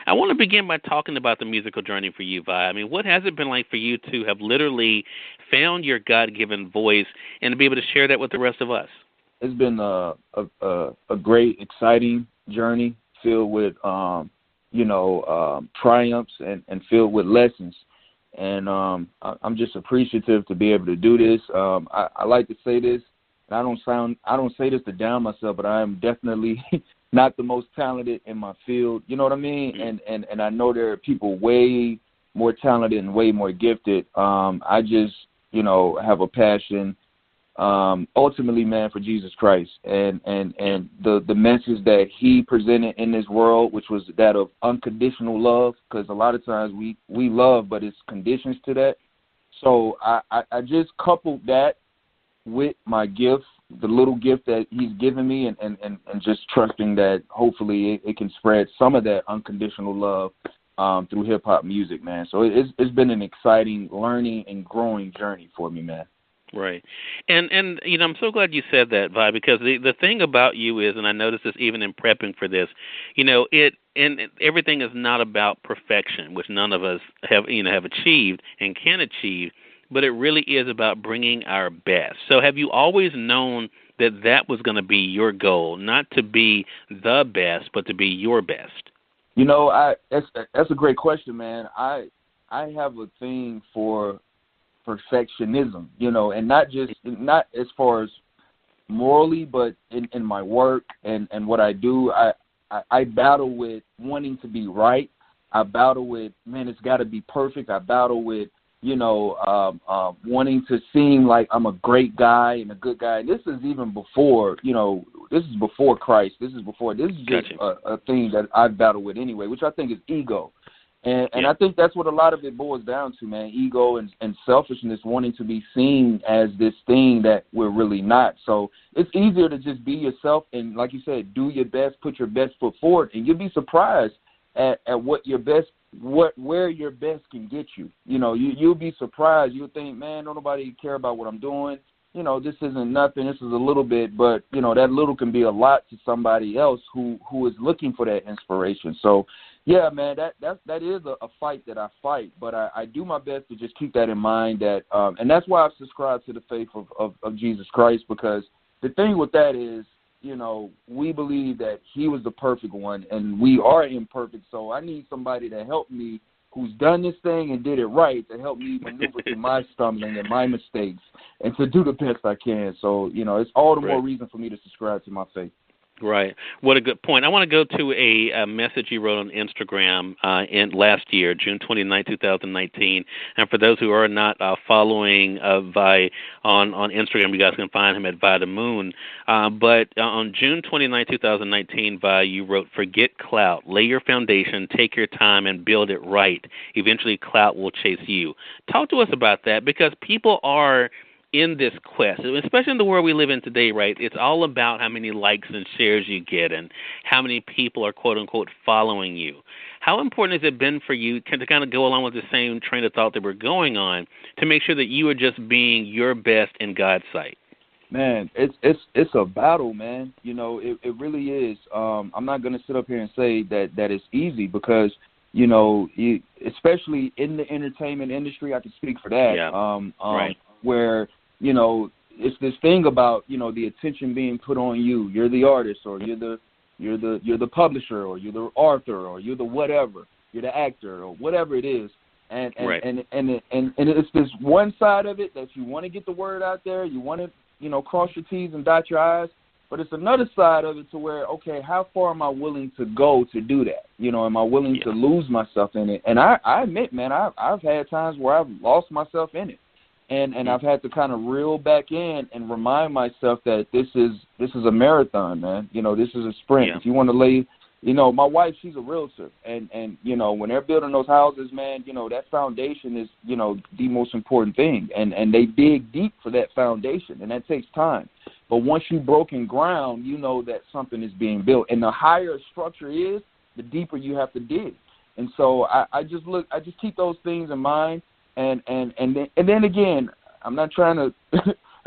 I want to begin by talking about the musical journey for you, Vi. I mean, what has it been like for you to have literally found your God-given voice and to be able to share that with the rest of us? It's been a great, exciting journey filled with, triumphs and filled with lessons. And I'm just appreciative to be able to do this. I like to say this, and I don't say this to down myself, but I am definitely not the most talented in my field. You know what I mean? Mm-hmm. And I know there are people way more talented and way more gifted. I just, have a passion, ultimately, man, for Jesus Christ and the message that he presented in this world, which was that of unconditional love, because a lot of times we love, but it's conditions to that. So I just coupled that with my gift, the little gift that he's given me, and just trusting that hopefully it can spread some of that unconditional love through hip-hop music, man. So it's been an exciting learning and growing journey for me, man. Right. And I'm so glad you said that, Vi, because the thing about you is, and I noticed this even in prepping for this, everything is not about perfection, which none of us have achieved and can achieve, but it really is about bringing our best. So have you always known that was going to be your goal, not to be the best, but to be your best? That's a great question, man. I have a thing for perfectionism, and not as far as morally, but in my work and what I do. I battle with wanting to be right. I battle with, man, it's got to be perfect. I battle with, wanting to seem like I'm a great guy and a good guy. And this is even before, this is before Christ. This is just a thing that I battle with anyway, which I think is ego. And I think that's what a lot of it boils down to, man, ego and selfishness, wanting to be seen as this thing that we're really not. So it's easier to just be yourself and, like you said, do your best, put your best foot forward, and you'll be surprised at where your best can get you. You'll be surprised. You'll think, man, don't nobody care about what I'm doing. This isn't nothing. This is a little bit, but, that little can be a lot to somebody else who is looking for that inspiration. So, yeah, man, that is a fight that I fight, but I do my best to just keep that in mind, that and that's why I've subscribed to the faith of Jesus Christ, because the thing with that is, we believe that he was the perfect one and we are imperfect, so I need somebody to help me who's done this thing and did it right to help me maneuver through my stumbling and my mistakes and to do the best I can. So, it's all the more reason for me to subscribe to my faith. Right. What a good point. I want to go to a message you wrote on Instagram in last year, June 29, 2019. And for those who are not following Vi on Instagram, you guys can find him at Vi the Moon. But on June 29, 2019, Vi, you wrote, "Forget clout. Lay your foundation, take your time, and build it right. Eventually, clout will chase you." Talk to us about that, because people are in this quest, especially in the world we live in today, right? It's all about how many likes and shares you get and how many people are, quote unquote, following you. How important has it been for you to kind of go along with the same train of thought that we're going on to make sure that you are just being your best in God's sight? Man, it's a battle, man. It really is. I'm not going to sit up here and say that it's easy, because especially in the entertainment industry, I can speak for that. Yeah. Where it's this thing about the attention being put on you. You're the artist, or you're the publisher, or you're the author, or you're the whatever. You're the actor, or whatever it is. And it's this one side of it that you want to get the word out there. You want to cross your T's and dot your I's. But it's another side of it to where, okay, how far am I willing to go to do that? Am I willing to lose myself in it? And I admit, man, I've had times where I've lost myself in it. And I've had to kind of reel back in and remind myself that this is a marathon, man. This is a sprint. Yeah. If you want to lay, my wife, she's a realtor, and when they're building those houses, man, that foundation is the most important thing, and they dig deep for that foundation, and that takes time. But once you've broken ground, you know that something is being built, and the higher a structure is, the deeper you have to dig. And so I just keep those things in mind. And then again, I'm not trying to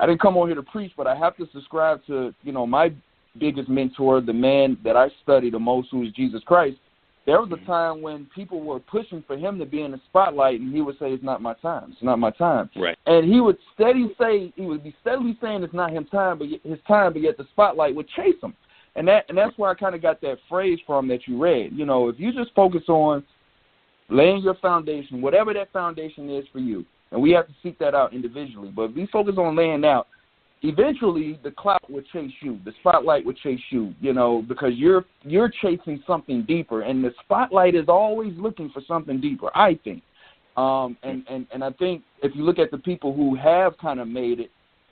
I didn't come on here to preach, but I have to subscribe to, my biggest mentor, the man that I study the most, who is Jesus Christ. there was a time when people were pushing for him to be in the spotlight, and he would say, "It's not my time. It's not my time." Right. And he would be steadily saying it's not his time, but yet the spotlight would chase him. And that's where I kind of got that phrase from that you read. You know, if you just focus on laying your foundation, whatever that foundation is for you, and we have to seek that out individually, but if we focus on laying out, eventually the clout will chase you, the spotlight will chase you, you know, because you're chasing something deeper, and the spotlight is always looking for something deeper, I think. And I think if you look at the people who have kind of made it,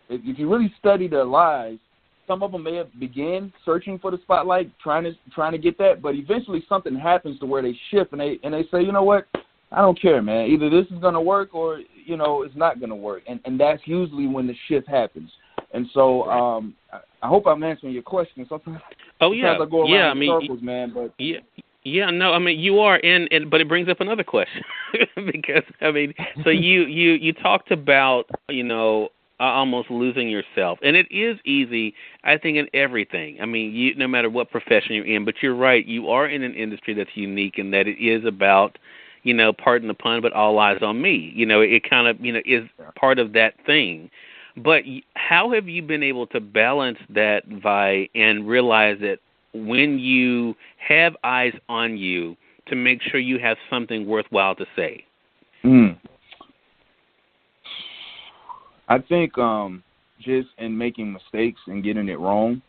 if you really study their lives, some of them may have began searching for the spotlight, trying to get that, but eventually something happens to where they shift and they say, you know what, I don't care, man. Either this is going to work or, you know, it's not going to work. And that's usually when the shift happens. And so I hope I'm answering your question. Sometimes I go around in circles, man. But yeah, no, I mean, you are, but it brings up another question because, I mean, so you talked about, you know, almost losing yourself. And it is easy, I think, in everything. I mean, no matter what profession you're in, but you're right, you are in an industry that's unique in that it is about, you know, pardon the pun, but all eyes on me. You know, it kind of, you know, is part of that thing. But how have you been able to balance that, Vi, and realize that when you have eyes on you to make sure you have something worthwhile to say? I think just in making mistakes and getting it wrong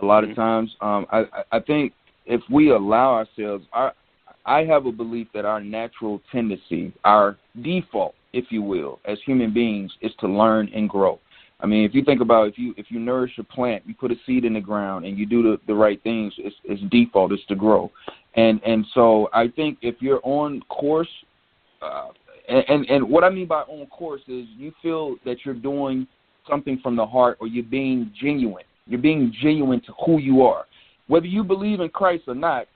a lot of times, I think if we allow ourselves, I have a belief that our natural tendency, our default, if you will, as human beings, is to learn and grow. I mean, if you think about if you nourish a plant, you put a seed in the ground and you do the right things, it's default, it's to grow. And so I think if you're on course, and what I mean by on course is you feel that you're doing something from the heart, or you're being genuine. You're being genuine to who you are. Whether you believe in Christ or not,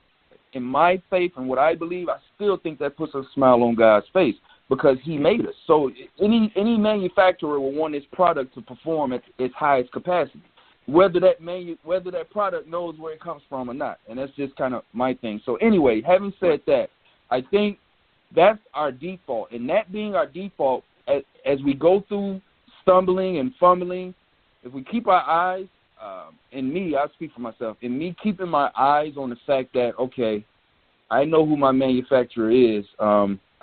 in my faith and what I believe, I still think that puts a smile on God's face because he made us. So any manufacturer will want his product to perform at its highest capacity, whether that product knows where it comes from or not. And that's just kind of my thing. So anyway, having said that, I think that's our default. And that being our default, as we go through stumbling and fumbling, if we keep our eyes, and me, I speak for myself, and me keeping my eyes on the fact that, okay, I know who my manufacturer is,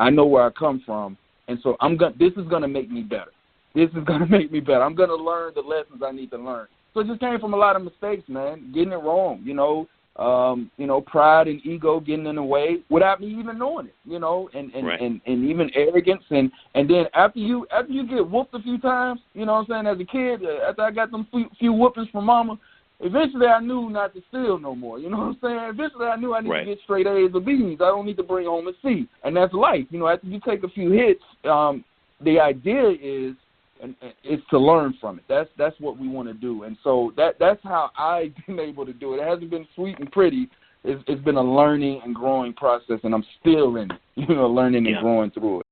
I know where I come from, and so this is going to make me better. This is going to make me better. I'm going to learn the lessons I need to learn. So it just came from a lot of mistakes, man, getting it wrong, pride and ego getting in the way without me even knowing it, and even arrogance. And then after you get whooped a few times, you know what I'm saying, as a kid, after I got them few whoopings from mama, eventually I knew not to steal no more, you know what I'm saying? Eventually I knew I need to get straight A's or B's. I don't need to bring home a C. And that's life. After you take a few hits, the idea is to learn from it. That's what we want to do. And so that's how I've been able to do it. It hasn't been sweet and pretty. It's been a learning and growing process, and I'm still in it, learning and growing through it.